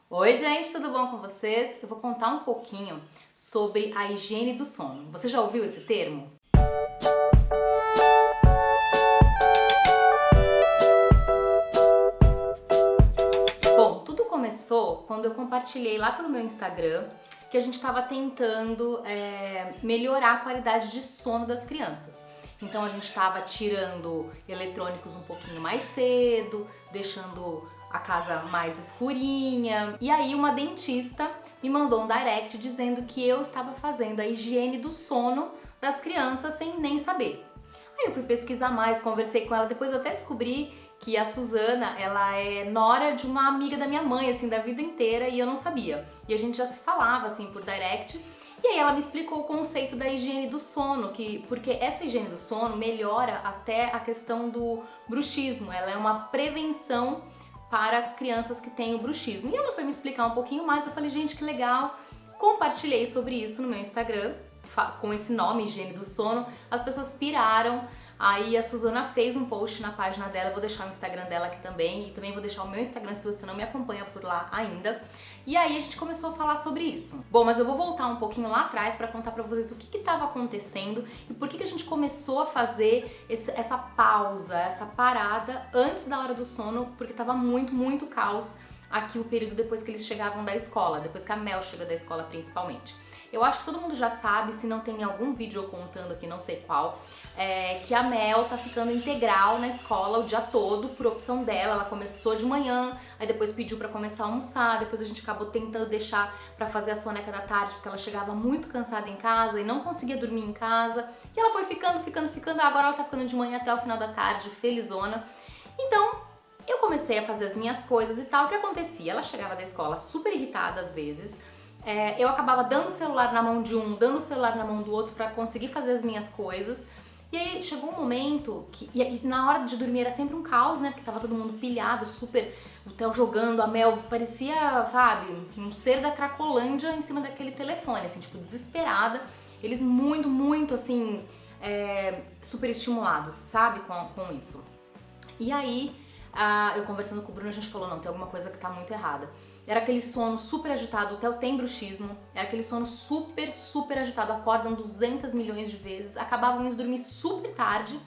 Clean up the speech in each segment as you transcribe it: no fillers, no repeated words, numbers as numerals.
Oi, gente, tudo bom com vocês? Eu vou contar um pouquinho sobre a higiene do sono. Você já ouviu esse termo? Bom, tudo começou quando eu compartilhei lá pelo meu Instagram que a gente estava tentando melhorar a qualidade de sono das crianças. Então a gente estava tirando eletrônicos um pouquinho mais cedo, deixando a casa mais escurinha. E aí uma dentista me mandou um direct dizendo que eu estava fazendo a higiene do sono das crianças sem nem saber. Aí eu fui pesquisar mais, conversei com ela, depois eu até descobri que a Suzana, ela é nora de uma amiga da minha mãe, assim, da vida inteira, e eu não sabia. E a gente já se falava, assim, por direct. E aí ela me explicou o conceito da higiene do sono, porque essa higiene do sono melhora até a questão do bruxismo. Ela é uma prevenção para crianças que têm o bruxismo. E ela foi me explicar um pouquinho mais, eu falei, gente, que legal. Compartilhei sobre isso no meu Instagram, com esse nome, higiene do sono. As pessoas piraram. Aí a Suzana fez um post na página dela, vou deixar o Instagram dela aqui também, e também vou deixar o meu Instagram se você não me acompanha por lá ainda. E aí a gente começou a falar sobre isso. Bom, mas eu vou voltar um pouquinho lá atrás para contar para vocês o que estava acontecendo e por que a gente começou a fazer essa pausa, essa parada antes da hora do sono, porque tava muito caos aqui o período depois que eles chegavam da escola, depois que a Mel chega da escola principalmente. Eu acho que todo mundo já sabe, se não tem algum vídeo eu contando aqui, não sei qual, que a Mel tá ficando integral na escola o dia todo, por opção dela. Ela começou de manhã, aí depois pediu pra começar a almoçar, depois a gente acabou tentando deixar pra fazer a soneca da tarde, porque ela chegava muito cansada em casa e não conseguia dormir em casa. E ela foi ficando, agora ela tá ficando de manhã até o final da tarde, felizona. Então, eu comecei a fazer as minhas coisas e tal. O que acontecia? Ela chegava da escola super irritada às vezes, eu acabava dando o celular na mão de um, dando o celular na mão do outro pra conseguir fazer as minhas coisas. E aí chegou um momento que, e na hora de dormir era sempre um caos, né? Porque tava todo mundo pilhado, super, o Theo jogando, a Mel parecia, sabe, um ser da Cracolândia em cima daquele telefone, assim, tipo, desesperada. Eles muito, assim, super estimulados, sabe, com isso. E aí, eu conversando com o Bruno, a gente falou, não, tem alguma coisa que tá muito errada. Era aquele sono super agitado, o Theo tem bruxismo, era aquele sono super agitado, acordam 200 milhões de vezes, acabavam indo dormir super tarde.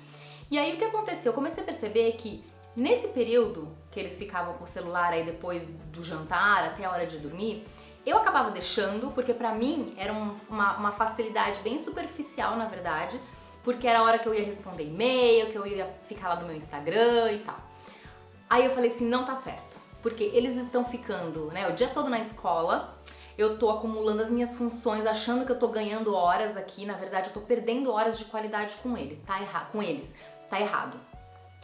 E aí o que aconteceu? Eu comecei a perceber que nesse período que eles ficavam com o celular aí depois do jantar até a hora de dormir, eu acabava deixando, porque pra mim era uma facilidade bem superficial, na verdade, porque era a hora que eu ia responder e-mail, que eu ia ficar lá no meu Instagram e tal. Aí eu falei assim, não tá certo, porque eles estão ficando, né, o dia todo na escola, eu tô acumulando as minhas funções, achando que eu tô ganhando horas aqui, na verdade eu tô perdendo horas de qualidade com eles, tá errado.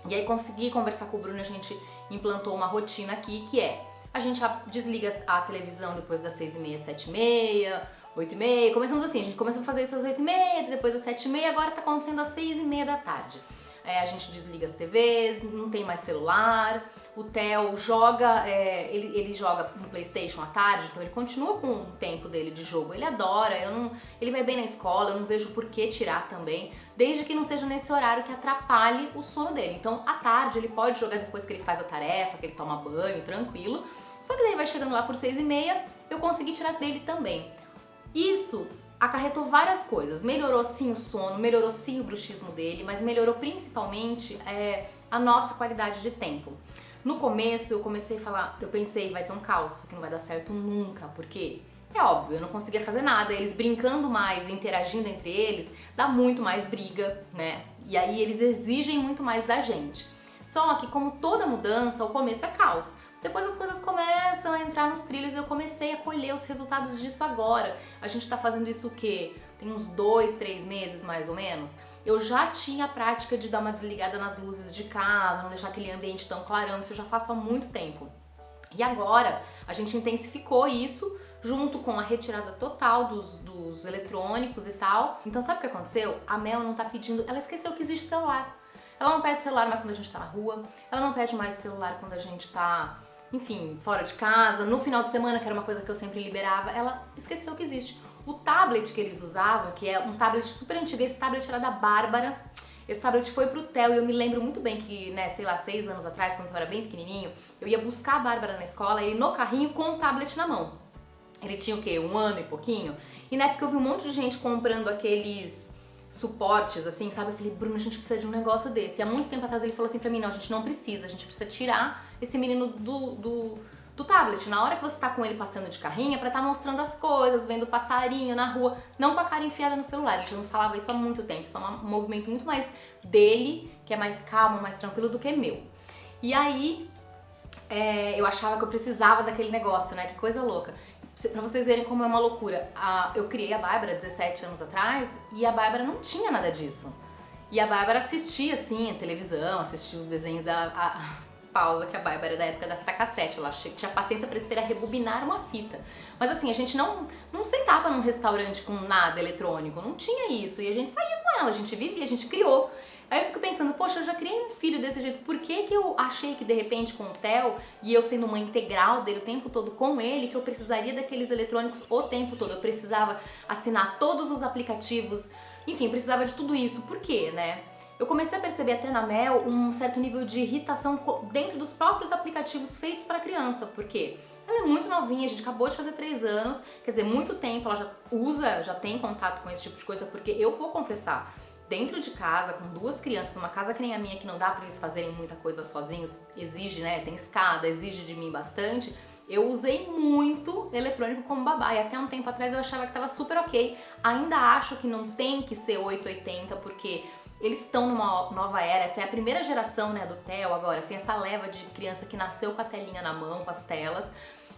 E aí consegui conversar com o Bruno, a gente implantou uma rotina aqui, que é, a gente desliga a televisão depois das 6h30, 7h30, 8h30, começamos assim, a gente começou a fazer isso às 8h30, depois às 7h30, agora tá acontecendo às 6h30 da tarde. A gente desliga as TVs, não tem mais celular, o Theo joga, ele joga no PlayStation à tarde, então ele continua com o tempo dele de jogo, ele adora, ele vai bem na escola, eu não vejo por que tirar também, desde que não seja nesse horário que atrapalhe o sono dele. Então à tarde ele pode jogar depois que ele faz a tarefa, que ele toma banho, tranquilo, só que daí vai chegando lá por 6h30, eu consegui tirar dele também. Isso acarretou várias coisas, melhorou sim o sono, melhorou sim o bruxismo dele, mas melhorou principalmente a nossa qualidade de tempo. No começo eu comecei a falar, eu pensei, vai ser um caos, isso aqui não vai dar certo nunca, porque é óbvio, eu não conseguia fazer nada, eles brincando mais, interagindo entre eles, dá muito mais briga, né? E aí eles exigem muito mais da gente. Só que como toda mudança, o começo é caos. Depois as coisas começam a entrar nos trilhos e eu comecei a colher os resultados disso agora. A gente tá fazendo isso o quê? Tem uns 2, 3 meses mais ou menos. Eu já tinha a prática de dar uma desligada nas luzes de casa, não deixar aquele ambiente tão clarão, isso eu já faço há muito tempo. E agora a gente intensificou isso junto com a retirada total dos eletrônicos e tal. Então sabe o que aconteceu? A Mel não tá pedindo, ela esqueceu que existe celular. Ela não pede celular mais quando a gente tá na rua, ela não pede mais celular quando a gente tá, enfim, fora de casa, no final de semana, que era uma coisa que eu sempre liberava, ela esqueceu que existe. O tablet que eles usavam, que é um tablet super antigo, esse tablet era da Bárbara, Esse tablet foi pro Theo e eu me lembro muito bem que, né, sei lá, 6 anos atrás, quando eu era bem pequenininho, eu ia buscar a Bárbara na escola, ele no carrinho com o tablet na mão. Ele tinha o quê? 1 ano e pouquinho? E na época eu vi um monte de gente comprando aqueles suportes, assim, sabe? Eu falei, Bruno, a gente precisa de um negócio desse. E há muito tempo atrás ele falou assim pra mim, não, a gente não precisa, a gente precisa tirar esse menino do tablet. Na hora que você tá com ele passando de carrinho, é pra estar mostrando as coisas, vendo passarinho na rua, não com a cara enfiada no celular. Ele já me falava isso há muito tempo, isso é um movimento muito mais dele, que é mais calmo, mais tranquilo do que meu. E aí, eu achava que eu precisava daquele negócio, né? Que coisa louca. Pra vocês verem como é uma loucura, eu criei a Bárbara 17 anos atrás e a Bárbara não tinha nada disso. E a Bárbara assistia, assim, a televisão, assistia os desenhos dela, pausa que a Bárbara é da época da fita cassete, ela tinha paciência pra esperar rebobinar uma fita. Mas assim, a gente não sentava num restaurante com nada eletrônico, não tinha isso, e a gente saía com ela, a gente vivia, a gente criou. Aí eu fico pensando, poxa, eu já criei um filho desse jeito, por que que eu achei que de repente com o Theo, e eu sendo uma integral dele o tempo todo com ele, que eu precisaria daqueles eletrônicos o tempo todo, eu precisava assinar todos os aplicativos, enfim, precisava de tudo isso, por quê, né? Eu comecei a perceber até na Mel um certo nível de irritação dentro dos próprios aplicativos feitos para criança, porque ela é muito novinha, a gente acabou de fazer 3 anos, quer dizer, muito tempo ela já tem contato com esse tipo de coisa, porque eu vou confessar, dentro de casa, com 2 crianças, uma casa que nem a minha, que não dá pra eles fazerem muita coisa sozinhos, exige, né, tem escada, exige de mim bastante, eu usei muito eletrônico como babá, e até um tempo atrás eu achava que tava super ok. Ainda acho que não tem que ser 880, porque eles estão numa nova era, essa é a primeira geração, né, do Theo agora, assim, essa leva de criança que nasceu com a telinha na mão, com as telas,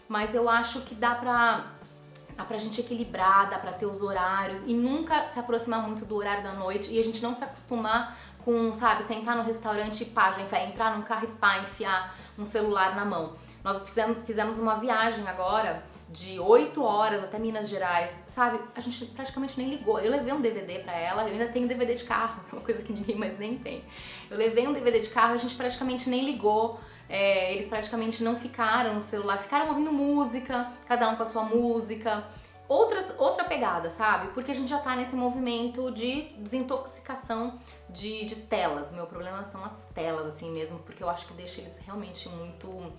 mas eu acho que dá pra gente equilibrar, dá pra ter os horários e nunca se aproximar muito do horário da noite e a gente não se acostumar com, sabe, sentar no restaurante e pá, já entrar num carro e pá, enfiar um celular na mão. Nós fizemos uma viagem agora de 8 horas até Minas Gerais, sabe? A gente praticamente nem ligou. Eu levei um DVD pra ela, eu ainda tenho DVD de carro, que é uma coisa que ninguém mais nem tem. Eu levei um DVD de carro, a gente praticamente nem ligou. Eles praticamente não ficaram no celular, ficaram ouvindo música, cada um com a sua música. Outra pegada, sabe? Porque a gente já tá nesse movimento de desintoxicação de telas. O meu problema são as telas, assim mesmo, porque eu acho que deixa eles realmente muito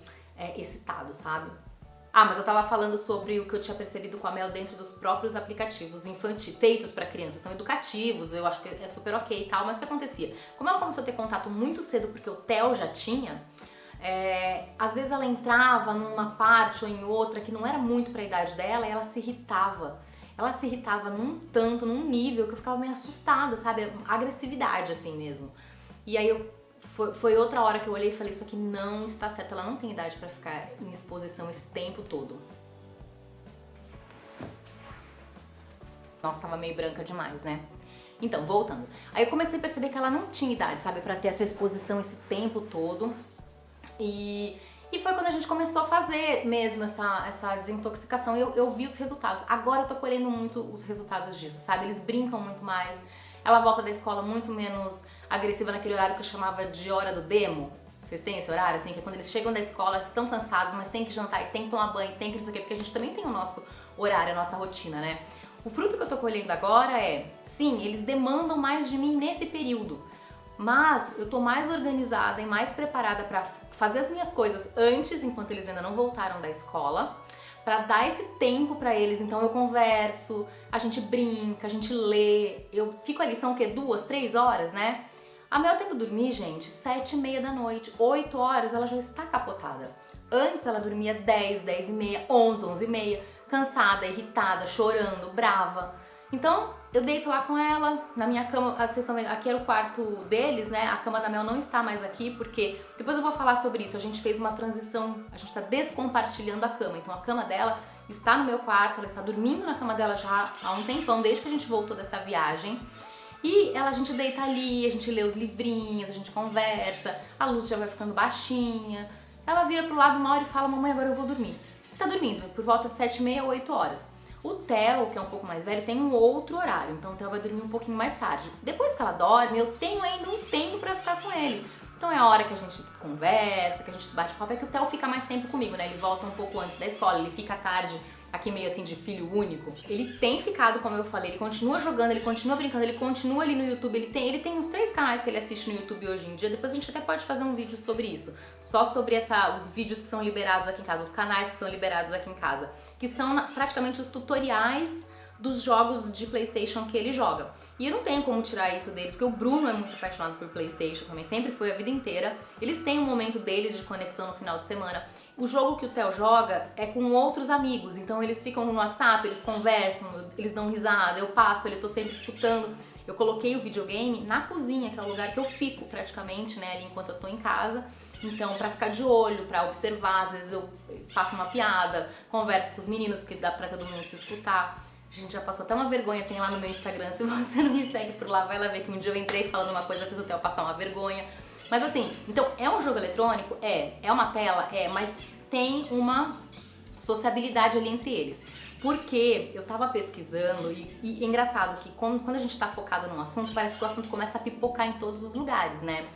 excitados, sabe? Ah, mas eu tava falando sobre o que eu tinha percebido com a Mel dentro dos próprios aplicativos infantis, feitos pra crianças, são educativos, eu acho que é super ok e tal, mas o que acontecia? Como ela começou a ter contato muito cedo, porque o Theo já tinha, às vezes ela entrava numa parte ou em outra que não era muito pra idade dela e ela se irritava. Ela se irritava num nível que eu ficava meio assustada, sabe? Agressividade assim mesmo. E aí foi outra hora que eu olhei e falei, isso aqui não está certo, ela não tem idade pra ficar em exposição esse tempo todo. Nossa, tava meio branca demais, né? Então, voltando. Aí eu comecei a perceber que ela não tinha idade, sabe, pra ter essa exposição esse tempo todo. E foi quando a gente começou a fazer mesmo essa desintoxicação e eu vi os resultados. Agora eu tô colhendo muito os resultados disso, sabe? Eles brincam muito mais. Ela volta da escola muito menos agressiva naquele horário que eu chamava de hora do demo. Vocês têm esse horário, assim, que é quando eles chegam da escola, estão cansados, mas tem que jantar e tem que tomar banho, tem que não sei o quê, porque a gente também tem o nosso horário, a nossa rotina, né? O fruto que eu tô colhendo agora sim, eles demandam mais de mim nesse período, mas eu tô mais organizada e mais preparada pra fazer as minhas coisas antes, enquanto eles ainda não voltaram da escola, pra dar esse tempo pra eles. Então eu converso, a gente brinca, a gente lê, eu fico ali, são o quê? 2, 3 horas, né? A Mel tem que dormir, gente, 7h30 da noite, 8 horas ela já está capotada. Antes ela dormia 10, 10h30, 11, 11h30, cansada, irritada, chorando, brava. Então eu deito lá com ela, na minha cama, vocês estão vendo, aqui era o quarto deles, né? A cama da Mel não está mais aqui, porque depois eu vou falar sobre isso, a gente fez uma transição, a gente tá descompartilhando a cama, então a cama dela está no meu quarto, ela está dormindo na cama dela já há um tempão, desde que a gente voltou dessa viagem. E a gente deita ali, a gente lê os livrinhos, a gente conversa, a luz já vai ficando baixinha. Ela vira pro lado uma hora e fala, mamãe, agora eu vou dormir. Tá dormindo, por volta de 7h30, 8 horas. O Theo, que é um pouco mais velho, tem um outro horário, então o Theo vai dormir um pouquinho mais tarde. Depois que ela dorme, eu tenho ainda um tempo pra ficar com ele. Então é a hora que a gente conversa, que a gente bate papo, é que o Theo fica mais tempo comigo, né? Ele volta um pouco antes da escola, ele fica à tarde aqui meio assim de filho único. Ele tem ficado, como eu falei, ele continua jogando, ele continua brincando, ele continua ali no YouTube, ele tem uns 3 canais que ele assiste no YouTube hoje em dia, depois a gente até pode fazer um vídeo sobre isso, só sobre os vídeos que são liberados aqui em casa, os canais que são liberados aqui em casa, que são praticamente os tutoriais dos jogos de PlayStation que ele joga. E eu não tenho como tirar isso deles, porque o Bruno é muito apaixonado por PlayStation também, sempre foi a vida inteira. Eles têm um momento deles de conexão no final de semana. O jogo que o Theo joga é com outros amigos, então eles ficam no WhatsApp, eles conversam, eles dão risada, eu passo, eu tô sempre escutando. Eu coloquei o videogame na cozinha, que é o lugar que eu fico praticamente, né, ali enquanto eu tô em casa. Então, pra ficar de olho, pra observar, às vezes eu faço uma piada, converso com os meninos, porque dá pra todo mundo se escutar. A gente já passou até uma vergonha, tem lá no meu Instagram, se você não me segue por lá, vai lá ver que um dia eu entrei falando uma coisa, fiz o Theo passar uma vergonha. Mas assim, então é um jogo eletrônico? É uma tela? É, mas tem uma sociabilidade ali entre eles. Porque eu tava pesquisando e é engraçado que quando a gente tá focado num assunto, parece que o assunto começa a pipocar em todos os lugares, né?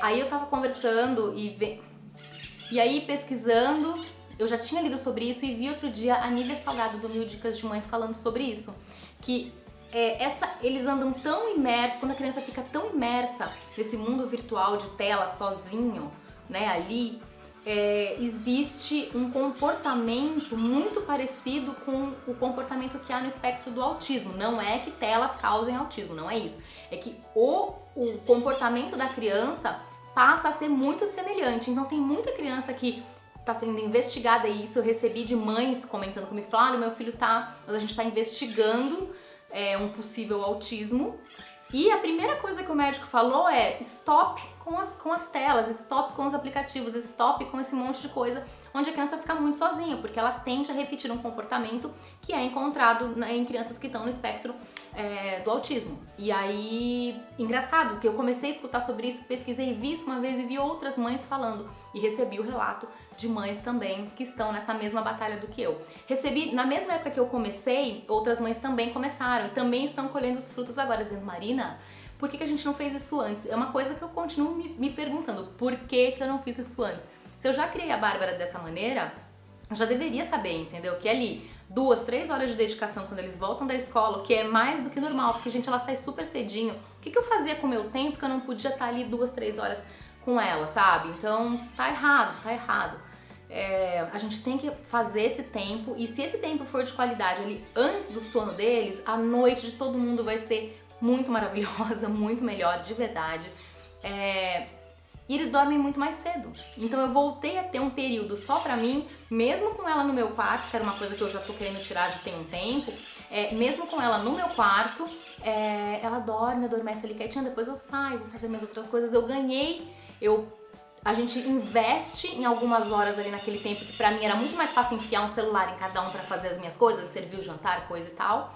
Aí eu tava conversando e aí pesquisando, eu já tinha lido sobre isso e vi outro dia a Nívia Salgado do 1000 Dicas de Mãe falando sobre isso. Que eles andam tão imersos, quando a criança fica tão imersa nesse mundo virtual de tela sozinho, né, ali, existe um comportamento muito parecido com o comportamento que há no espectro do autismo. Não é que telas causem autismo, não é isso. É que o comportamento da criança passa a ser muito semelhante. Então tem muita criança que tá sendo investigada, e isso eu recebi de mães comentando comigo, falando, meu filho mas a gente tá investigando um possível autismo. E a primeira coisa que o médico falou é stop com as telas, stop com os aplicativos, stop com esse monte de coisa onde a criança fica muito sozinha, porque ela tende a repetir um comportamento que é encontrado em crianças que estão no espectro do autismo. E aí, engraçado, que eu comecei a escutar sobre isso, pesquisei, vi isso uma vez e vi outras mães falando e recebi o relato de mães também que estão nessa mesma batalha do que eu. Recebi, na mesma época que eu comecei, outras mães também começaram e também estão colhendo os frutos agora, dizendo, Marina, por que a gente não fez isso antes? É uma coisa que eu continuo me perguntando, por que eu não fiz isso antes? Se eu já criei a Bárbara dessa maneira, eu já deveria saber, entendeu? Que ali 2, 3 horas de dedicação quando eles voltam da escola, o que é mais do que normal, porque, gente, ela sai super cedinho. O que eu fazia com o meu tempo que eu não podia estar ali 2, 3 horas com ela, sabe? Então, tá errado, tá errado. A gente tem que fazer esse tempo, e se esse tempo for de qualidade ali antes do sono deles, a noite de todo mundo vai ser muito maravilhosa, muito melhor, de verdade. E eles dormem muito mais cedo. Então eu voltei a ter um período só pra mim, mesmo com ela no meu quarto, que era uma coisa que eu já tô querendo tirar já tem um tempo. Mesmo com ela no meu quarto, ela dorme, adormece ali quietinha, depois eu saio, vou fazer minhas outras coisas. A gente investe em algumas horas ali naquele tempo que pra mim era muito mais fácil enfiar um celular em cada um pra fazer as minhas coisas, servir o jantar, coisa e tal.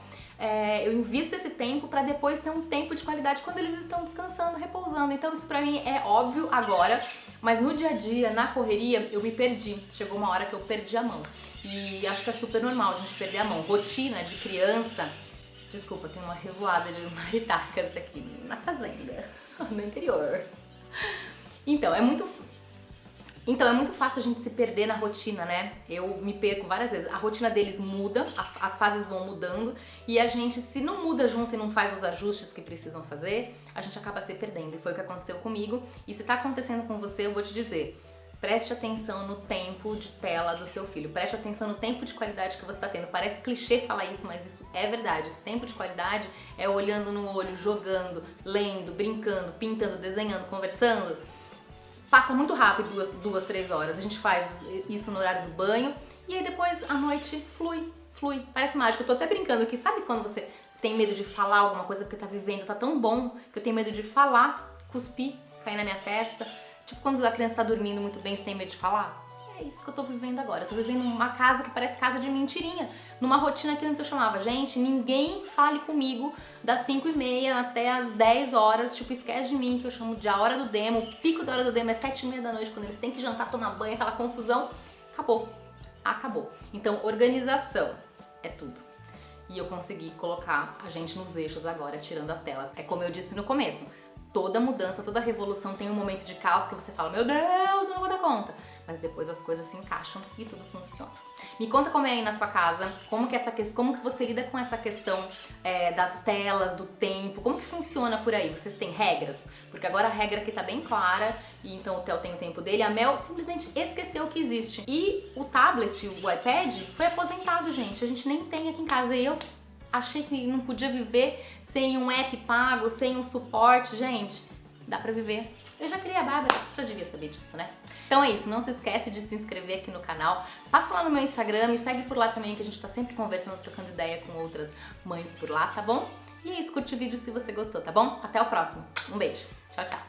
Eu invisto esse tempo pra depois ter um tempo de qualidade quando eles estão descansando, repousando. Então isso pra mim é óbvio agora, mas no dia a dia, na correria, eu me perdi. Chegou uma hora que eu perdi a mão. E acho que é super normal a gente perder a mão. Rotina de criança. Desculpa, tem uma revoada de maritacas aqui na fazenda, no interior. Então, é muito fácil a gente se perder na rotina, né? Eu me perco várias vezes. A rotina deles muda, as fases vão mudando, e a gente, se não muda junto e não faz os ajustes que precisam fazer, a gente acaba se perdendo. E foi o que aconteceu comigo. E se tá acontecendo com você, eu vou te dizer, preste atenção no tempo de tela do seu filho. Preste atenção no tempo de qualidade que você tá tendo. Parece clichê falar isso, mas isso é verdade. Esse tempo de qualidade é olhando no olho, jogando, lendo, brincando, pintando, desenhando, conversando. Passa muito rápido 2, 3 horas. A gente faz isso no horário do banho e aí depois a noite flui. Parece mágico. Eu tô até brincando que sabe quando você tem medo de falar alguma coisa porque tá vivendo, tá tão bom que eu tenho medo de falar, cuspir, cair na minha testa. Tipo quando a criança tá dormindo muito bem, você tem medo de falar. É isso que eu tô vivendo agora. Eu tô vivendo uma casa que parece casa de mentirinha. Numa rotina que antes eu chamava, gente, ninguém fale comigo das 5h30 até as 10 horas. Tipo, esquece de mim, que eu chamo de a hora do demo. O pico da hora do demo é 7h30 da noite, quando eles têm que jantar, tomar banho, aquela confusão. Acabou. Então, organização é tudo. E eu consegui colocar a gente nos eixos agora, tirando as telas. É como eu disse no começo. toda mudança, toda revolução tem um momento de caos que você fala, meu Deus, eu não vou dar conta. Mas depois as coisas se encaixam e tudo funciona. Me conta como é aí na sua casa, como que você lida com essa questão das telas, do tempo, como que funciona por aí? Vocês têm regras? Porque agora a regra aqui tá bem clara, e então o Theo tem o tempo dele, a Mel simplesmente esqueceu que existe. E o tablet, o iPad, foi aposentado, gente, a gente nem tem aqui em casa, e eu achei que não podia viver sem um app pago, sem um suporte, gente, dá pra viver. Eu já criei a Bárbara, já devia saber disso, né? Então é isso, não se esquece de se inscrever aqui no canal, passa lá no meu Instagram, me segue por lá também que a gente tá sempre conversando, trocando ideia com outras mães por lá, tá bom? E é isso, curte o vídeo se você gostou, tá bom? Até o próximo, um beijo, tchau, tchau!